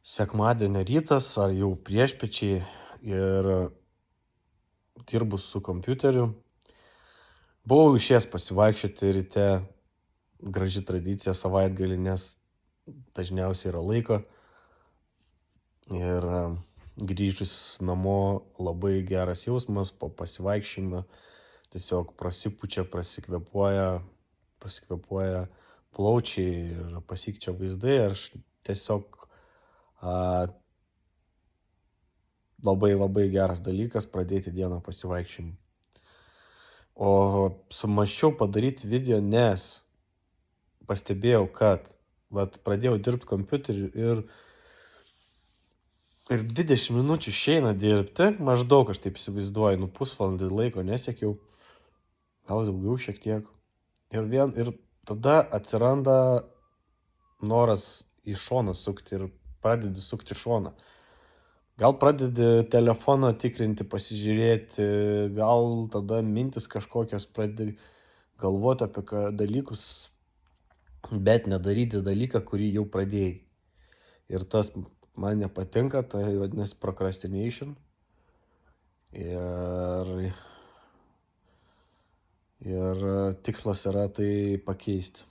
sekmadienio rytas ar jau priešpiečiai ir dirbu su kompiuteriu. Buvau išėjęs pasivaikščioti ryte, graži tradicija savaitgalį, nes dažniausiai yra laiko. Ir grįžus namo labai geras jausmas po pasivaikščiojimo. Tiesiog prasipučia, prasikvėpuoja plaučiai ir pasikeičia vaizdai. Aš tiesiog labai geras dalykas pradėti dieną pasivaikščiojimu. O sumąsčiau padaryti video, nes pastebėjau, kad pradėjau dirbti kompiuteriu ir 20 minučių išeina dirbti, maždaug aš taip įsivaizduoju, pusvalandį laiko nesiekiau, gal daugiau šiek tiek. Ir tada atsiranda noras į šoną sukti ir pradedi sukti šoną. Gal pradedi telefoną tikrinti, pasižiūrėti, gal tada mintis kažkokios pradedi galvoti apie dalykus, bet nedaryti dalyką, kurį jau pradėjai. Ir tas man nepatinka, tai vadinasi procrastination. Ir tikslas yra tai pakeisti.